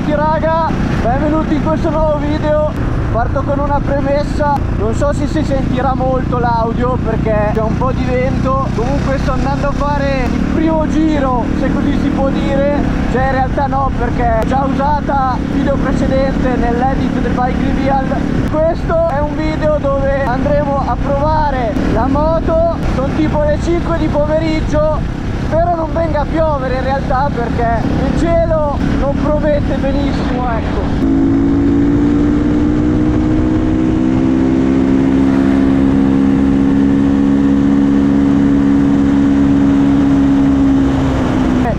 tutti raga, benvenuti in questo nuovo video. Parto con una premessa, non so se si sentirà molto l'audio perché c'è un po' di vento. Comunque sto andando a fare il primo giro, se così si può dire, cioè in realtà no, perché già usata il video precedente nell'edit del bike reveal. Questo è un video dove andremo a provare la moto, sono tipo le 5 di pomeriggio. Spero non venga a piovere in realtà perché il cielo non promette benissimo, ecco.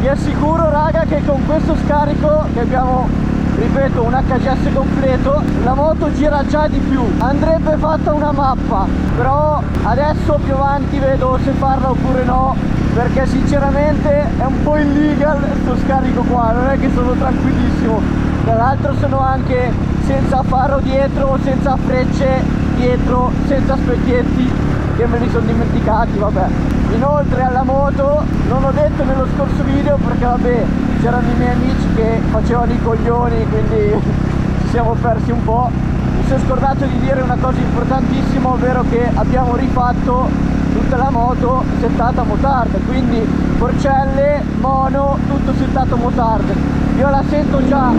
Vi assicuro raga che con questo scarico che abbiamo, ripeto, un HGS completo, la moto gira già di più. Andrebbe fatta una mappa, però adesso più avanti vedo se farla oppure no, perché sinceramente è un po' illegal sto scarico qua, non è che sono tranquillissimo. Tra l'altro sono anche senza faro dietro, senza frecce dietro, senza specchietti che me li sono dimenticati, vabbè. Inoltre alla moto, non ho detto nello scorso video perché vabbè, c'erano i miei amici che facevano i coglioni, quindi ci siamo persi un po'. Mi sono scordato di dire una cosa importantissima, ovvero che abbiamo rifatto tutta la moto settata motard, quindi porcelle, mono, tutto settato motard. Io la sento già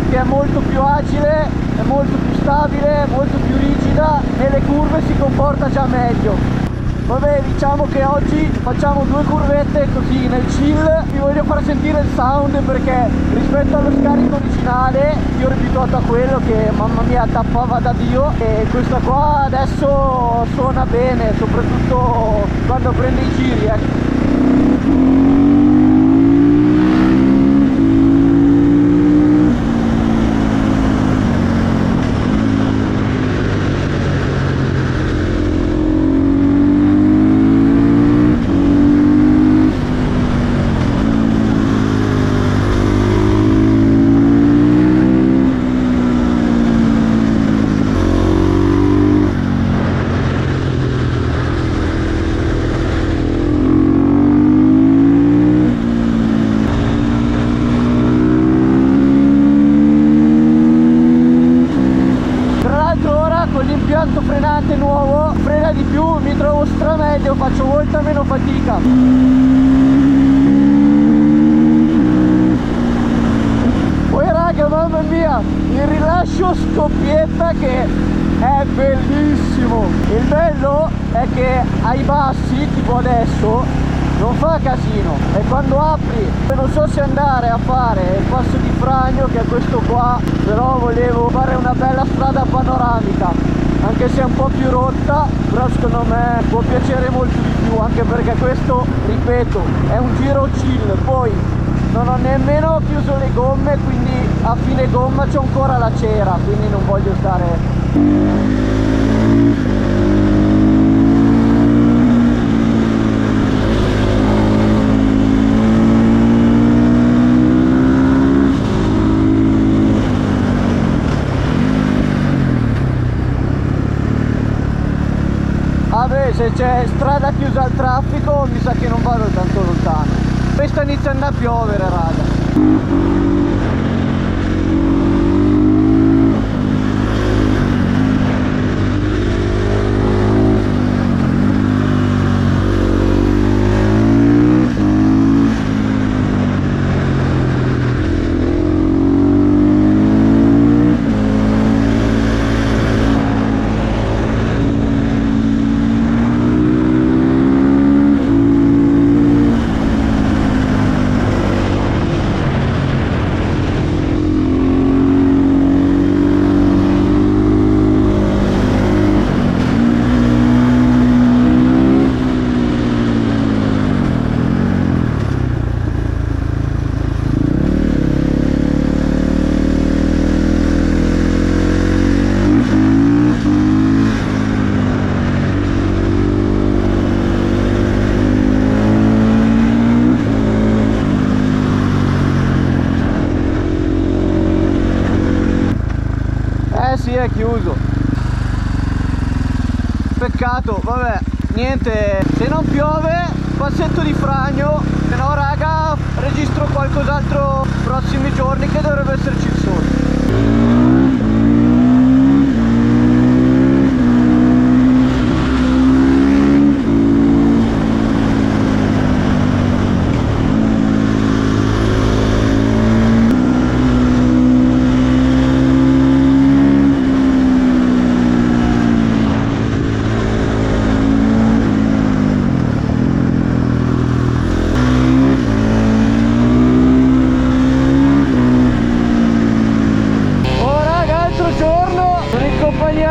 che è molto più agile, è molto più stabile, molto più rigida, nelle curve si comporta già meglio. Vabbè, diciamo che oggi facciamo due curvette così nel chill. Vi voglio far sentire il sound perché rispetto allo scarico originale io ero abituato a quello che mamma mia tappava da Dio, e questa qua adesso suona bene, soprattutto quando prende i giri, ecco. Frenante nuovo, frena di più, mi trovo strameglio, faccio molta meno fatica. Poi raga, mamma mia, il rilascio scoppietta che è bellissimo. Il bello è che ai bassi, tipo adesso, non fa casino, e quando apri, non so se andare a fare il passo di Fragno, che è questo qua, però volevo fare una bella strada panoramica, anche se è un po' più rotta, però secondo me può piacere molto di più, anche perché questo, ripeto, è un giro chill. Poi non ho nemmeno chiuso le gomme, quindi a fine gomma c'ho ancora la cera, quindi non voglio stare... Vabbè, se c'è strada chiusa al traffico mi sa che non vado tanto lontano. Poi sta iniziando a piovere raga. È chiuso, peccato. Vabbè, niente, se non piove passetto di Fragno, se no raga registro qualcos'altro prossimo prossimi giorni, che dovrebbe esserci il sole.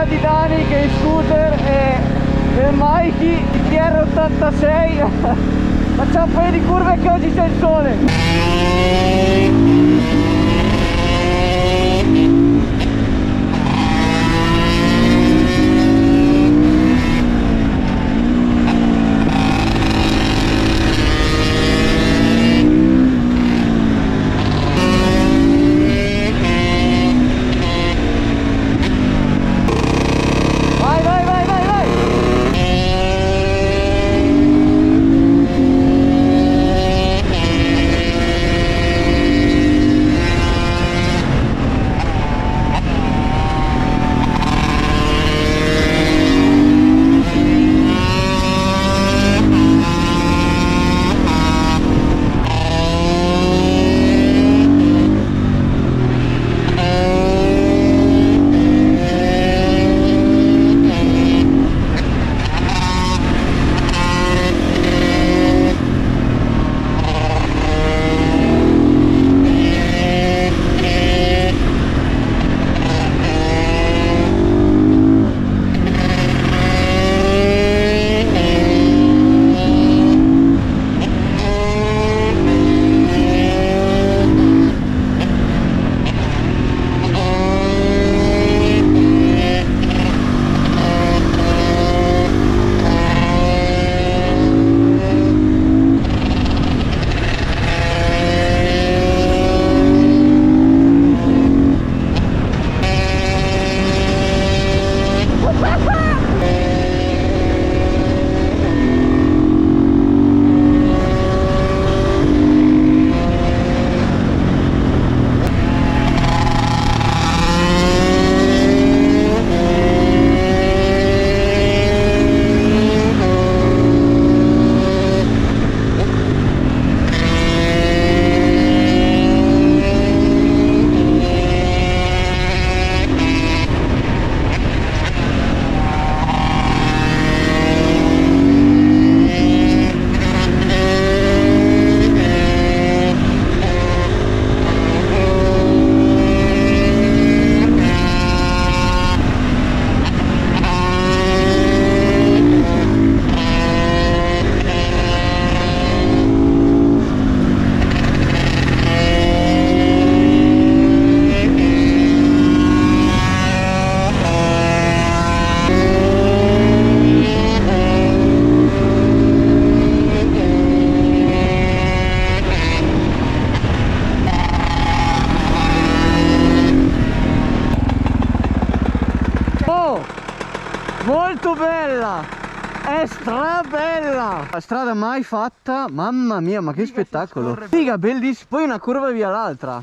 Di Dani che è in scooter e del Mikey di TR86. Facciamo un paio di curve che oggi c'è il sole. Molto bella, è strabella. La strada mai fatta, mamma mia, ma che spettacolo. Figa, bellissima. Poi una curva via l'altra.